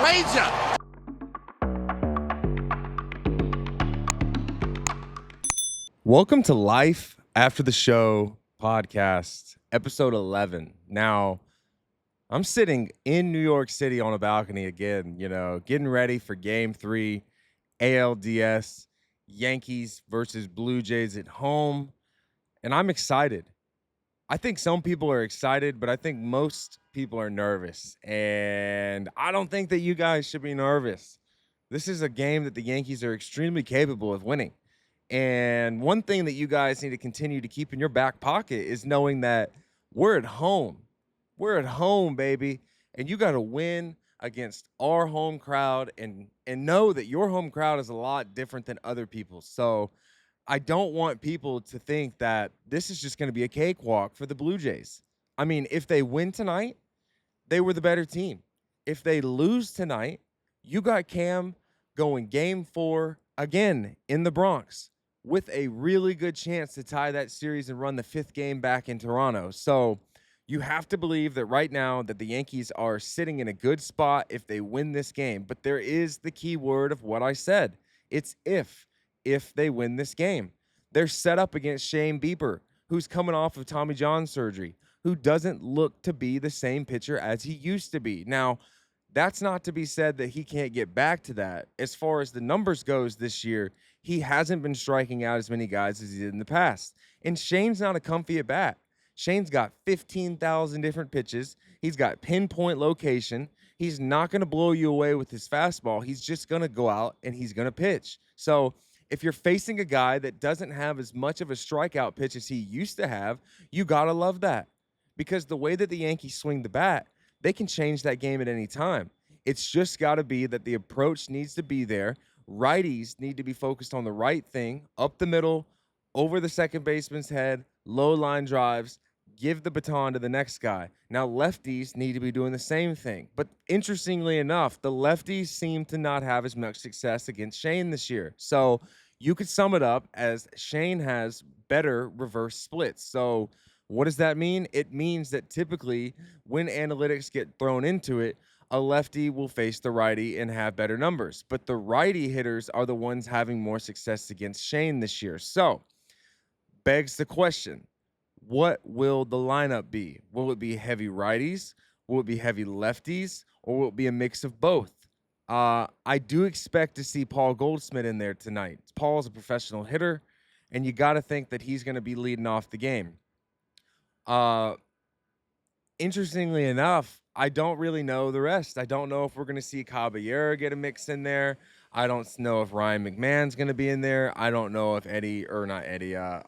wager. Welcome to Life After the Show podcast, episode 11. Now, I'm sitting in New York City on a balcony again, getting ready for game 3, ALDS, Yankees versus Blue Jays at home, and I'm excited. I think some people are excited, but I think most people are nervous, and I don't think that you guys should be nervous. This is a game that the Yankees are extremely capable of winning. And one thing that you guys need to continue to keep in your back pocket is knowing that we're at home. We're at home, baby. And you got to win against our home crowd and know that your home crowd is a lot different than other people's. So I don't want people to think that this is just going to be a cakewalk for the Blue Jays. I mean, if they win tonight, they were the better team. If they lose tonight, you got Cam going game 4 again in the Bronx with a really good chance to tie that series and run the 5th game back in Toronto. So you have to believe that right now that the Yankees are sitting in a good spot if they win this game. But there is the key word of what I said. It's if they win this game. They're set up against Shane Bieber, who's coming off of Tommy John surgery, who doesn't look to be the same pitcher as he used to be. Now, that's not to be said that he can't get back to that. As far as the numbers goes this year, he hasn't been striking out as many guys as he did in the past. And Shane's not a comfy at bat. Shane's got 15,000 different pitches. He's got pinpoint location. He's not going to blow you away with his fastball. He's just going to go out and he's going to pitch. So if you're facing a guy that doesn't have as much of a strikeout pitch as he used to have, you got to love that. Because the way that the Yankees swing the bat, they can change that game at any time. It's just got to be that the approach needs to be there. Righties need to be focused on the right thing, up the middle, over the second baseman's head, low line drives, give the baton to the next guy. Now, lefties need to be doing the same thing. But interestingly enough, the lefties seem to not have as much success against Shane this year. So you could sum it up as Shane has better reverse splits. So what does that mean? It means that typically when analytics get thrown into it, a lefty will face the righty and have better numbers. But the righty hitters are the ones having more success against Shane this year. So begs the question, what will the lineup be? Will it be heavy righties? Will it be heavy lefties? Or will it be a mix of both? I do expect to see Paul Goldschmidt in there tonight. Paul's a professional hitter, and you got to think that he's going to be leading off the game. Interestingly enough, I don't really know the rest. I don't know if we're going to see Caballero get a mix in there. I don't know if Ryan McMahon's going to be in there. I don't know if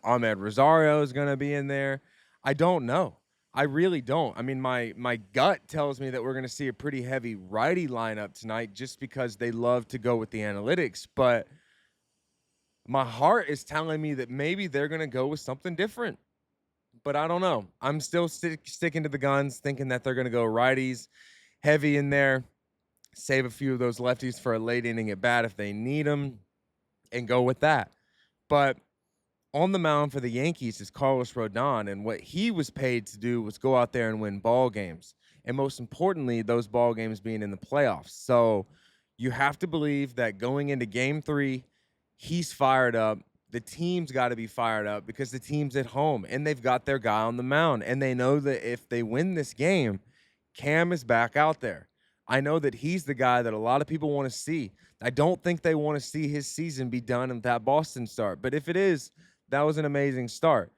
Ahmed Rosario is going to be in there. I don't know. I really don't. I mean, my gut tells me that we're going to see a pretty heavy righty lineup tonight just because they love to go with the analytics. But my heart is telling me that maybe they're going to go with something different. But I don't know. I'm still sticking to the guns, thinking that they're going to go righties, heavy in there, save a few of those lefties for a late inning at bat if they need them, and go with that. But on the mound for the Yankees is Carlos Rodon, and what he was paid to do was go out there and win ball games. And most importantly, those ball games being in the playoffs. So you have to believe that going into game 3, he's fired up. The team's got to be fired up because the team's at home and they've got their guy on the mound. And they know that if they win this game, Cam is back out there. I know that he's the guy that a lot of people want to see. I don't think they want to see his season be done with that Boston start. But if it is, that was an amazing start.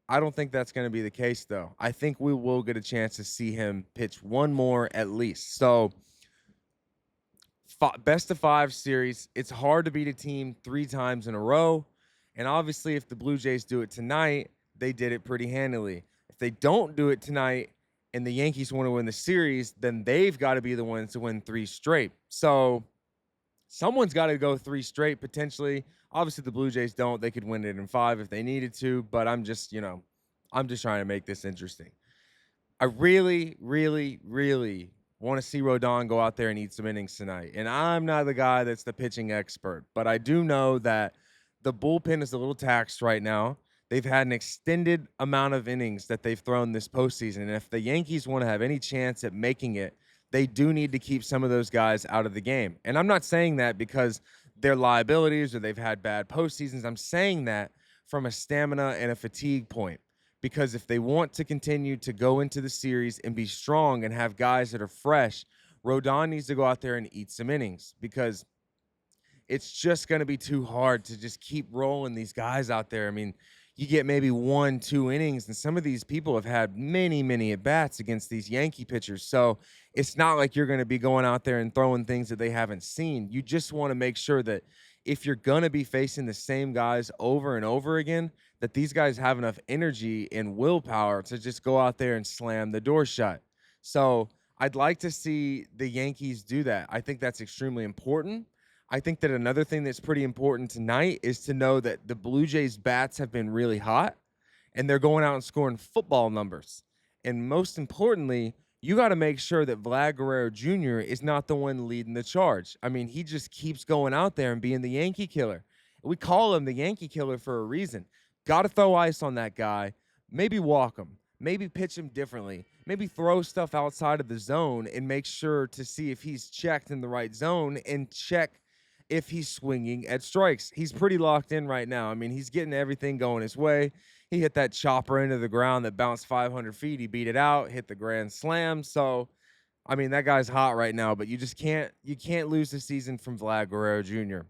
I don't think that's going to be the case, though. I think we will get a chance to see him pitch one more at least. So best of 5 series. It's hard to beat a team 3 times in a row. And obviously, if the Blue Jays do it tonight, they did it pretty handily. If they don't do it tonight and the Yankees want to win the series, then they've got to be the ones to win 3 straight. So someone's got to go 3 straight potentially. Obviously, the Blue Jays don't. They could win it in 5 if they needed to. But I'm just trying to make this interesting. I really, really, really want to see Rodon go out there and eat some innings tonight. And I'm not the guy that's the pitching expert, but I do know that the bullpen is a little taxed right now. They've had an extended amount of innings that they've thrown this postseason. And if the Yankees want to have any chance at making it, they do need to keep some of those guys out of the game. And I'm not saying that because they're liabilities or they've had bad postseasons. I'm saying that from a stamina and a fatigue point. Because if they want to continue to go into the series and be strong and have guys that are fresh, Rodon needs to go out there and eat some innings because it's just going to be too hard to just keep rolling these guys out there. I mean, you get maybe 1-2 innings, and some of these people have had many, many at bats against these Yankee pitchers. So it's not like you're going to be going out there and throwing things that they haven't seen. You just want to make sure that if you're going to be facing the same guys over and over again, that these guys have enough energy and willpower to just go out there and slam the door shut. So I'd like to see the Yankees do that. I think that's extremely important. I think that another thing that's pretty important tonight is to know that the Blue Jays bats have been really hot and they're going out and scoring football numbers. And most importantly, you got to make sure that Vlad Guerrero Jr. is not the one leading the charge. I mean, he just keeps going out there and being the Yankee killer. We call him the Yankee killer for a reason. Got to throw ice on that guy. Maybe walk him. Maybe pitch him differently. Maybe throw stuff outside of the zone and make sure to see if he's checked in the right zone and check if he's swinging at strikes. He's pretty locked in right now. I mean, he's getting everything going his way. He hit that chopper into the ground that bounced 500 feet. He beat it out, hit the grand slam. So, I mean, that guy's hot right now, but you can't lose the season from Vlad Guerrero Jr.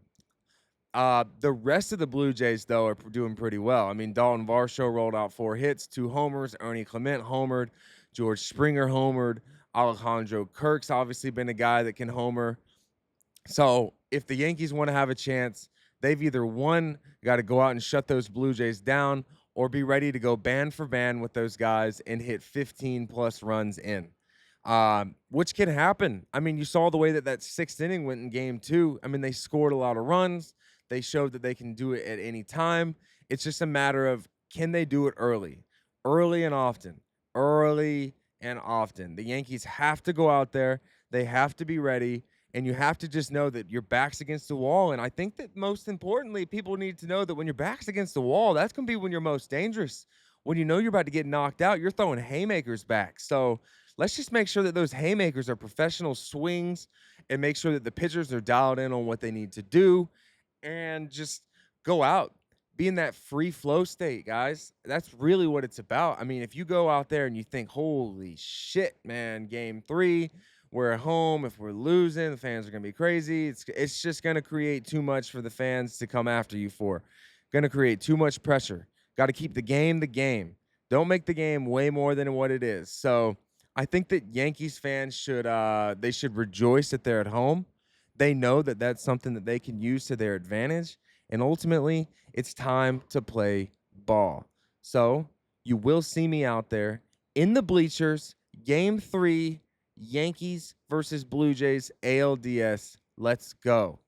The rest of the Blue Jays, though, are doing pretty well. I mean, Dalton Varsho rolled out 4 hits, 2 homers. Ernie Clement homered. George Springer homered. Alejandro Kirk's obviously been a guy that can homer. So if the Yankees want to have a chance, they've either got to go out and shut those Blue Jays down or be ready to go band for band with those guys and hit 15 plus runs in, which can happen. I mean, you saw the way that 6th inning went in game 2. I mean, they scored a lot of runs. They showed that they can do it at any time. It's just a matter of, can they do it early and often, early and often. The Yankees have to go out there. They have to be ready. And you have to just know that your back's against the wall. And I think that most importantly, people need to know that when your back's against the wall, that's going to be when you're most dangerous. When you know you're about to get knocked out, you're throwing haymakers back. So let's just make sure that those haymakers are professional swings and make sure that the pitchers are dialed in on what they need to do and just go out. Be in that free flow state, guys. That's really what it's about. I mean, if you go out there and you think, holy shit, man, game 3, we're at home. If we're losing, the fans are going to be crazy. It's just going to create too much for the fans to come after you for. Going to create too much pressure. Got to keep the game the game. Don't make the game way more than what it is. So I think that Yankees fans should rejoice that they're at home. They know that that's something that they can use to their advantage. And ultimately, it's time to play ball. So you will see me out there in the bleachers, game 3, Yankees versus Blue Jays, ALDS. Let's go.